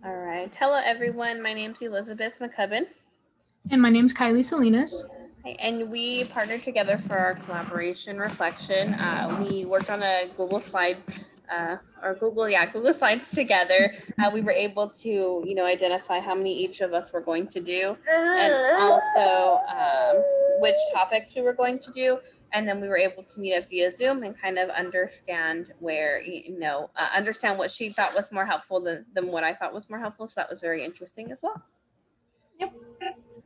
All right. Hello, everyone. My name's Elizabeth McCubbin. And my name's Kylie Salinas. Hi, and we partnered together for our collaboration reflection. We worked on a Google slide, Google Slides together. We were able to, identify how many each of us were going to do, and also which topics we were going to do. And then we were able to meet up via Zoom and kind of understand understand what she thought was more helpful than what I thought was more helpful. So that was very interesting as well. Yep.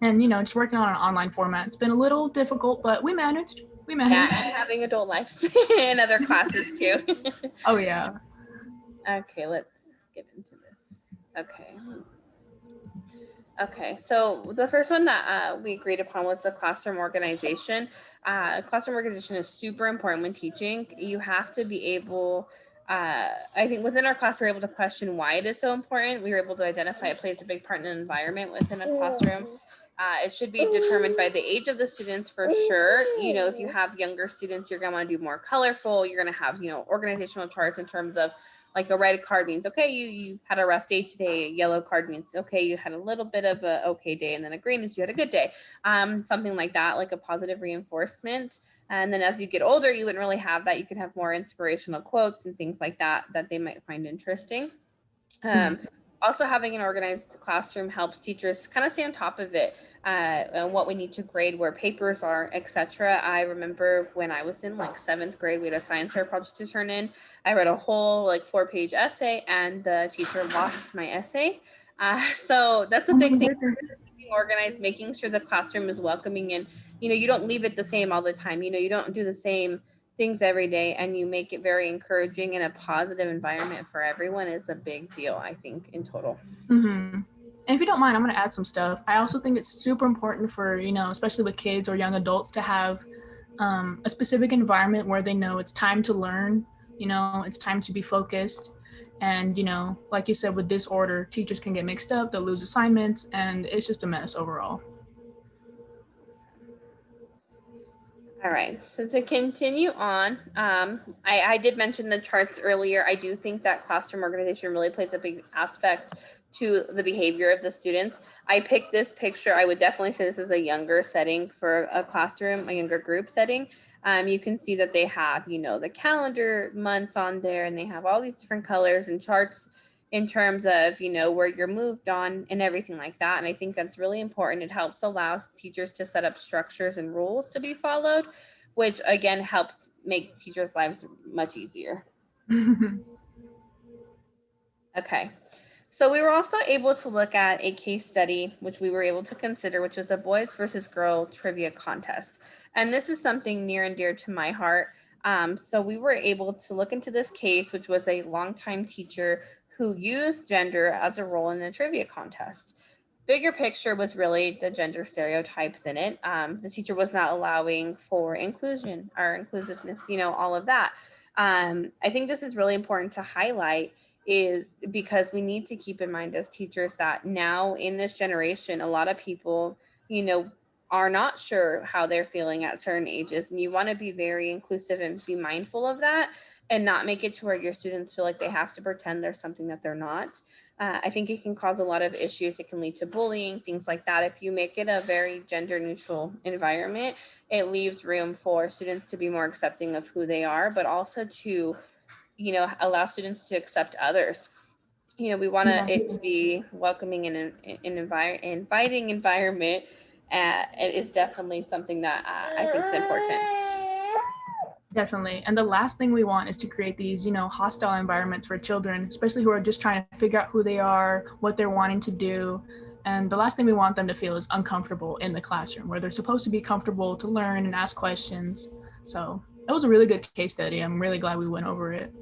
And just working on an online format. It's been a little difficult, but we managed. We Yeah, managed. and having adult lives and other classes too. Oh yeah. Okay, let's get into this. Okay. Okay, so the first one that we agreed upon was the classroom organization. Classroom organization is super important when teaching. You have to be able, I think within our class, we were able to question why it is so important. We were able to identify it plays a big part in an environment within a classroom. It should be determined by the age of the students for sure. If you have younger students, you're going to want to do more colorful. You're going to have, organizational charts in terms of like a red card means okay, you had a rough day today. A yellow card means okay, you had a little bit of a okay day, and then a green is you had a good day. Something like that, like a positive reinforcement. And then as you get older, you wouldn't really have that. You could have more inspirational quotes and things like that that they might find interesting. Um, Also, having an organized classroom helps teachers kind of stay on top of it, and what we need to grade, where papers are, etc. I remember when I was in like seventh grade, we had a science fair project to turn in. I read a whole like 4-page essay, and the teacher lost my essay. So that's a Oh my big thing. goodness. Being organized, making sure the classroom is welcoming, and you don't leave it the same all the time. You don't do the same things every day, and you make it very encouraging and a positive environment for everyone is a big deal, I think, in total. Mm-hmm. And if you don't mind, I'm going to add some stuff. I also think it's super important for, especially with kids or young adults to have a specific environment where they know it's time to learn, it's time to be focused. And, like you said, with disorder, teachers can get mixed up, they'll lose assignments, and it's just a mess overall. All right. So to continue on, I did mention the charts earlier. I do think that classroom organization really plays a big aspect to the behavior of the students. I picked this picture. I would definitely say this is a younger setting for a classroom, a younger group setting. You can see that they have, the calendar months on there, and they have all these different colors and charts in terms of, where you're moved on and everything like that. And I think that's really important. It helps allow teachers to set up structures and rules to be followed, which again helps make teachers' lives much easier. Okay. So we were also able to look at a case study, which we were able to consider, which was a boys versus girl trivia contest. And this is something near and dear to my heart. So we were able to look into this case, which was a longtime teacher who used gender as a role in a trivia contest. Bigger picture was really the gender stereotypes in it. The teacher was not allowing for inclusion or inclusiveness, all of that. I think this is really important to highlight is because we need to keep in mind as teachers that now in this generation, a lot of people, you know, are not sure how they're feeling at certain ages. And you want to be very inclusive and be mindful of that and not make it to where your students feel like they have to pretend there's something that they're not. I think it can cause a lot of issues. It can lead to bullying, things like that. If you make it a very gender neutral environment, it leaves room for students to be more accepting of who they are, but also to allow students to accept others. We want Yeah. it to be welcoming and an inviting environment. It is definitely something that I think is important. Definitely. And the last thing we want is to create these, hostile environments for children, especially who are just trying to figure out who they are, what they're wanting to do. And the last thing we want them to feel is uncomfortable in the classroom, where they're supposed to be comfortable to learn and ask questions. So that was a really good case study. I'm really glad we went over it.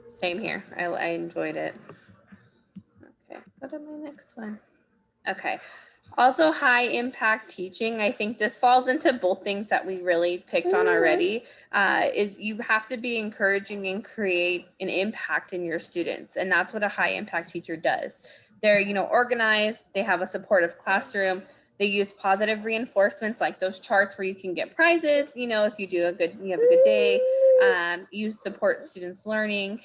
Same here. I enjoyed it. Okay, go to my next one. Okay. Also, high impact teaching. I think this falls into both things that we really picked on already. Is you have to be encouraging and create an impact in your students, and that's what a high impact teacher does. They're organized. They have a supportive classroom. They use positive reinforcements like those charts where you can get prizes. If you have a good day. You support students' learning.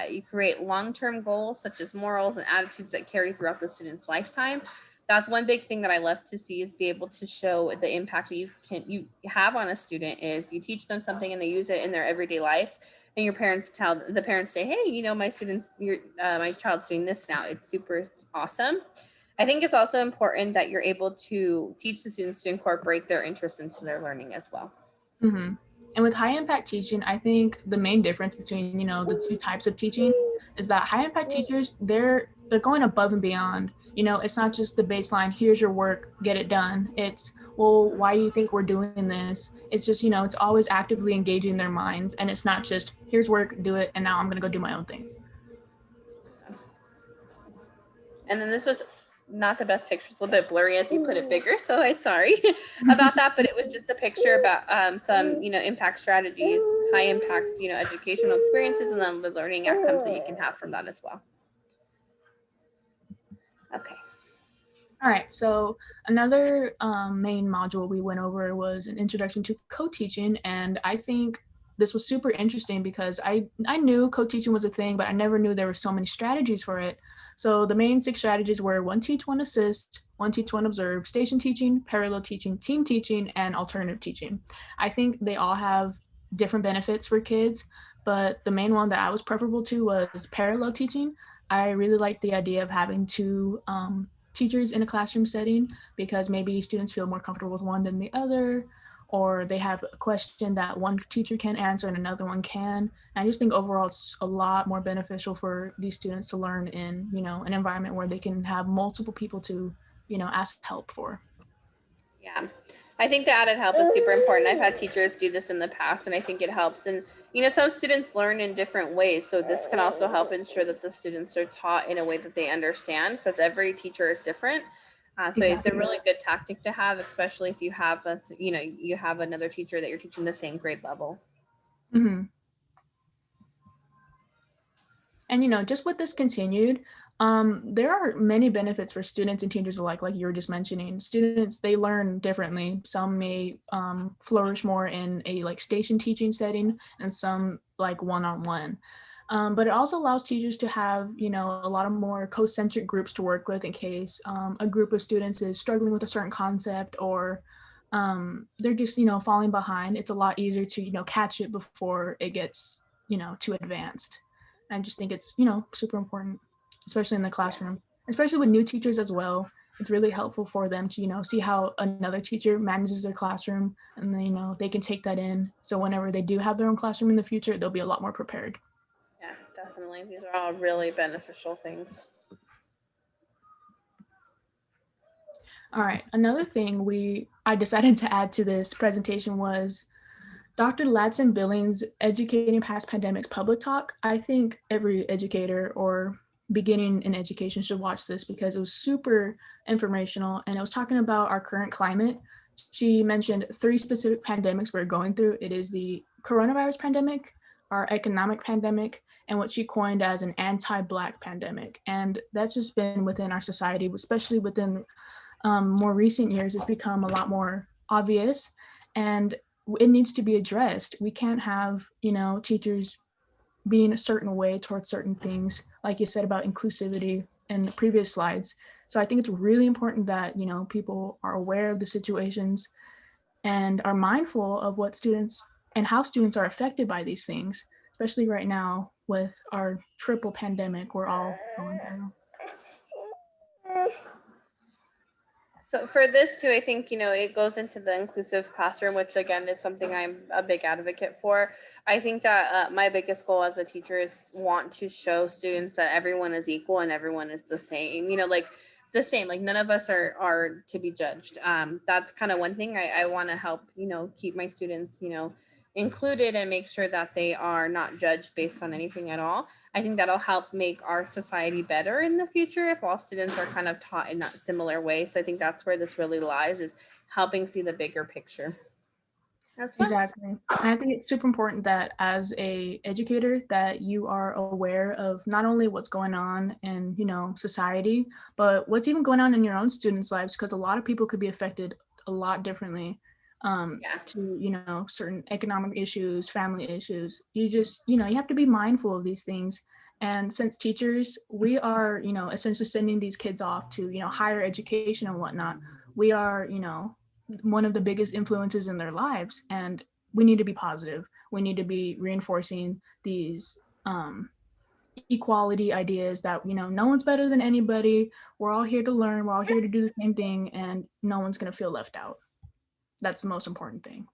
You create long-term goals such as morals and attitudes that carry throughout the student's lifetime. That's one big thing that I love to see, is be able to show the impact that you have on a student. Is you teach them something and they use it in their everyday life, and your parents tell the parents say, hey, my students, my child's doing this now. It's super awesome. I think it's also important that you're able to teach the students to incorporate their interests into their learning as well. Mm-hmm. And with high impact teaching, I think the main difference between, the two types of teaching is that high impact teachers, they're going above and beyond. It's not just the baseline, here's your work, get it done. It's, well, why do you think we're doing this? It's just, it's always actively engaging their minds. And it's not just, here's work, do it, and now I'm going to go do my own thing. And then this was not the best picture. It's a little bit blurry as you put it bigger, so I'm sorry about that. But it was just a picture about some, impact strategies, high impact, educational experiences, and then the learning outcomes that you can have from that as well. Okay. All right, so another main module we went over was an introduction to co-teaching, and I think this was super interesting because I knew co-teaching was a thing, but I never knew there were so many strategies for it. So the main 6 strategies were 1 teach, 1 assist, 1 teach, 1 observe, station teaching, parallel teaching, team teaching, and alternative teaching. I think they all have different benefits for kids, but the main one that I was preferable to was parallel teaching. I really liked the idea of having 2 teachers in a classroom setting, because maybe students feel more comfortable with one than the other, or they have a question that one teacher can answer and another one can. And I just think overall it's a lot more beneficial for these students to learn in, an environment where they can have multiple people to, ask help for. Yeah. I think the added help is super important. I've had teachers do this in the past, and I think it helps. And, some students learn in different ways. So this can also help ensure that the students are taught in a way that they understand, because every teacher is different. So exactly. It's a really good tactic to have, especially if you have, you have another teacher that you're teaching the same grade level. Mm-hmm. And, just with this continued, there are many benefits for students and teachers alike, like you were just mentioning. Students, they learn differently. Some may flourish more in a station teaching setting, and some one-on-one. But it also allows teachers to have, a lot of more co-centric groups to work with in case a group of students is struggling with a certain concept, or they're just, falling behind. It's a lot easier to, catch it before it gets, too advanced. I just think it's, super important, especially in the classroom, especially with new teachers as well. It's really helpful for them to, see how another teacher manages their classroom, and then, they can take that in. So whenever they do have their own classroom in the future, they'll be a lot more prepared. Yeah, definitely. These are all really beneficial things. All right. Another thing I decided to add to this presentation was Dr. Ladson Billings' Educating Past Pandemics public talk. I think every educator or beginning in education should watch this because it was super informational, and it was talking about our current climate. She mentioned 3 specific pandemics we're going through. It is the coronavirus pandemic, our economic pandemic, and what she coined as an anti-Black pandemic. And that's just been within our society, especially within more recent years. It's become a lot more obvious, and it needs to be addressed. We can't have, teachers being a certain way towards certain things, like you said about inclusivity in the previous slides. So I think it's really important that, people are aware of the situations and are mindful of what students and how students are affected by these things, especially right now with our triple pandemic we're all going through. So for this too, I think, it goes into the inclusive classroom, which again is something I'm a big advocate for. I think that my biggest goal as a teacher is want to show students that everyone is equal and everyone is the same, the same, like none of us are to be judged. That's kind of one thing I want to help, keep my students, included, and make sure that they are not judged based on anything at all. I think that'll help make our society better in the future if all students are kind of taught in that similar way. So I think that's where this really lies, is helping see the bigger picture. Exactly. And I think it's super important that as a educator that you are aware of not only what's going on in, society, but what's even going on in your own students' lives, because a lot of people could be affected a lot differently. Yeah. to, certain economic issues, family issues. You just, you have to be mindful of these things. And since teachers, we are, essentially sending these kids off to, higher education and whatnot, we are, one of the biggest influences in their lives. And we need to be positive. We need to be reinforcing these equality ideas that, no one's better than anybody. We're all here to learn. We're all here to do the same thing, and no one's going to feel left out. That's the most important thing.